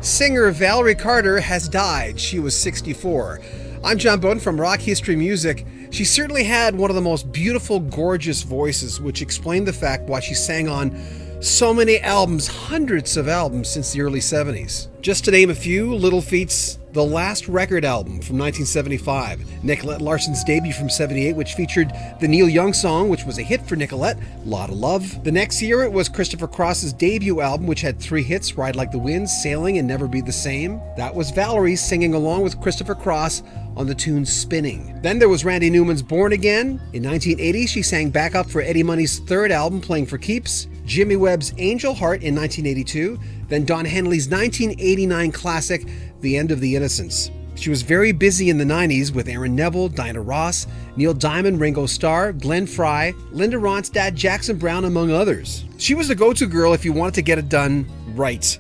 Singer Valerie Carter has died. She was 64. I'm John Bowden from Rock History Music. She certainly had one of the most beautiful, gorgeous voices, which explained the fact why she sang on so many albums, hundreds of albums since the early 70s. Just to name a few, Little Feat's The Last Record album from 1975, Nicolette Larson's debut from 78, which featured the Neil Young song, which was a hit for Nicolette, Lotta Love. The next year, it was Christopher Cross's debut album, which had 3 hits, Ride Like the Wind, Sailing, and Never Be the Same. That was Valerie singing along with Christopher Cross on the tune Spinning. Then there was Randy Newman's Born Again. In 1980, she sang backup for Eddie Money's 3rd album, Playing for Keeps, Jimmy Webb's Angel Heart in 1982, then Don Henley's 1989 classic, The End of the Innocence. She was very busy in the 90s with Aaron Neville, Dinah Ross, Neil Diamond, Ringo Starr, Glenn Frey, Linda Ronstadt, Jackson Browne, among others. She was the go-to girl if you wanted to get it done right.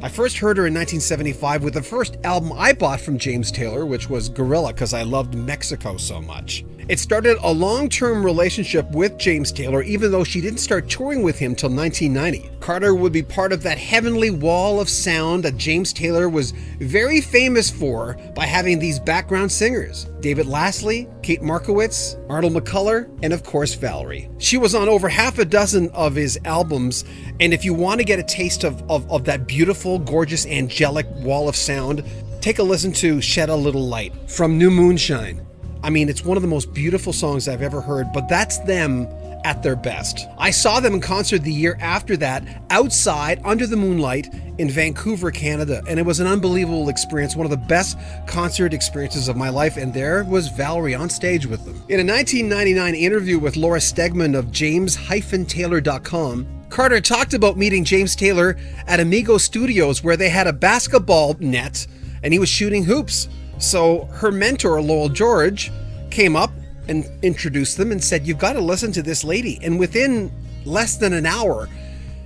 I first heard her in 1975 with the first album I bought from James Taylor, which was Gorilla, because I loved Mexico so much. It started a long-term relationship with James Taylor, even though she didn't start touring with him till 1990. Carter would be part of that heavenly wall of sound that James Taylor was very famous for by having these background singers. David Lastly, Kate Markowitz, Arnold McCuller, and of course Valerie. She was on over half a dozen of his albums, and if you want to get a taste of that beautiful, gorgeous, angelic wall of sound, take a listen to Shed a Little Light from New Moonshine. I mean, it's one of the most beautiful songs I've ever heard, but that's them at their best. I saw them in concert the year after that, outside, under the moonlight, in Vancouver, Canada, and it was an unbelievable experience, one of the best concert experiences of my life, and there was Valerie on stage with them. In a 1999 interview with Laura Stegman of James-Taylor.com, Carter talked about meeting James Taylor at Amigo Studios, where they had a basketball net, and he was shooting hoops. So her mentor, Lowell George, came up and introduced them and said, "You've got to listen to this lady." And within less than an hour,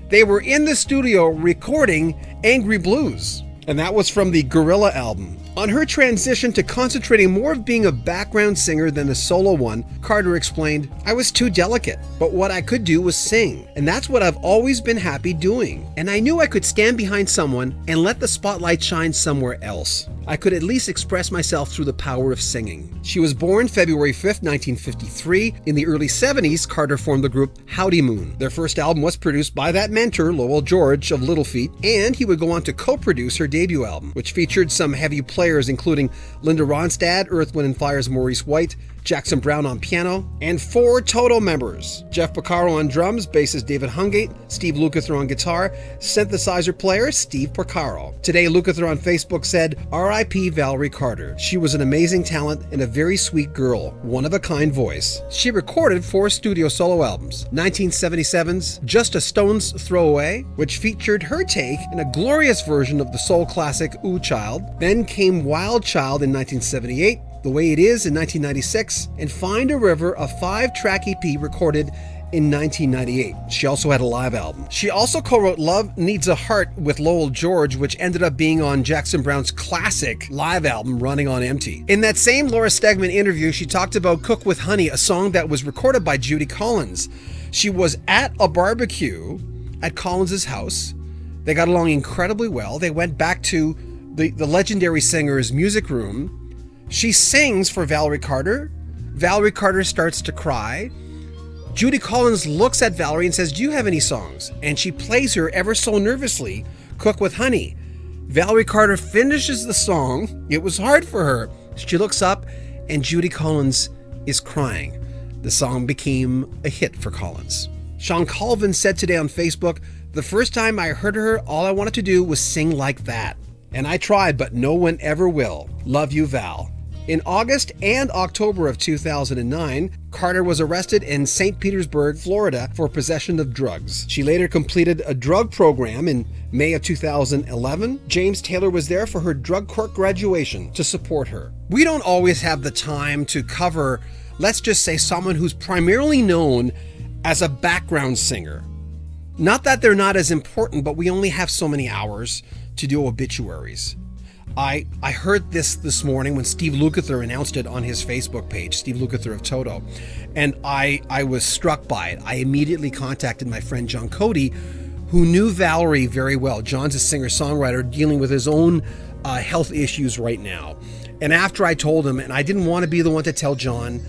they were in the studio recording Angry Blues. And that was from the Gorilla album. On her transition to concentrating more of being a background singer than a solo one, Carter explained, "I was too delicate, but what I could do was sing. And that's what I've always been happy doing. And I knew I could stand behind someone and let the spotlight shine somewhere else. I could at least express myself through the power of singing." She was born February 5th, 1953. In the early 70s, Carter formed the group Howdy Moon. Their first album was produced by that mentor, Lowell George of Little Feat, and he would go on to co-produce her debut album, which featured some heavy players including Linda Ronstadt, Earth, Wind & Fire's Maurice White, Jackson Browne on piano, and 4 total members: Jeff Porcaro on drums, bassist David Hungate, Steve Lukather on guitar, synthesizer player Steve Porcaro. Today, Lukather on Facebook said, "R.I.P. Valerie Carter. She was an amazing talent and a very sweet girl, one-of-a-kind voice." She recorded 4 studio solo albums: 1977's Just a Stone's Throw Away, which featured her take in a glorious version of the soul classic Ooh Child. Then came Wild Child in 1978, The Way It Is in 1996, and Find a River, a 5-track EP recorded in 1998. She also had a live album. She also co-wrote Love Needs a Heart with Lowell George, which ended up being on Jackson Browne's classic live album, Running on Empty. In that same Laura Stegman interview, she talked about Cook with Honey, a song that was recorded by Judy Collins. She was at a barbecue at Collins's house. They got along incredibly well. They went back to the legendary singer's music room. She sings for Valerie Carter. Valerie Carter starts to cry. Judy Collins looks at Valerie and says, "Do you have any songs?" And she plays her ever so nervously, Cook with Honey. Valerie Carter finishes the song. It was hard for her. She looks up and Judy Collins is crying. The song became a hit for Collins. Sean Colvin said today on Facebook, "The first time I heard her, all I wanted to do was sing like that. And I tried, but no one ever will. Love you, Val." In August and October of 2009, Carter was arrested in St. Petersburg, Florida for possession of drugs. She later completed a drug program in May of 2011. James Taylor was there for her drug court graduation to support her. We don't always have the time to cover, let's just say, someone who's primarily known as a background singer. Not that they're not as important, but we only have so many hours to do obituaries. I heard this morning when Steve Lukather announced it on his Facebook page, Steve Lukather of Toto, and I was struck by it. I immediately contacted my friend John Cody, who knew Valerie very well. John's a singer-songwriter dealing with his own health issues right now. And after I told him, and I didn't want to be the one to tell John,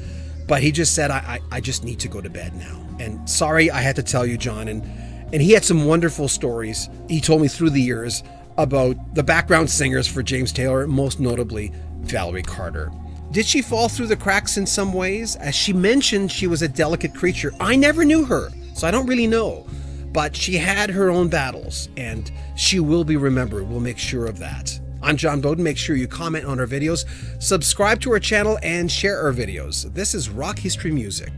but he just said, I just need to go to bed now. And sorry I had to tell you, John. And he had some wonderful stories he told me through the years about the background singers for James Taylor, most notably Valerie Carter. Did she fall through the cracks in some ways? As she mentioned, she was a delicate creature. I never knew her, so I don't really know. But she had her own battles, and she will be remembered. We'll make sure of that. I'm John Bowden. Make sure you comment on our videos, subscribe to our channel, and share our videos. This is Rock History Music.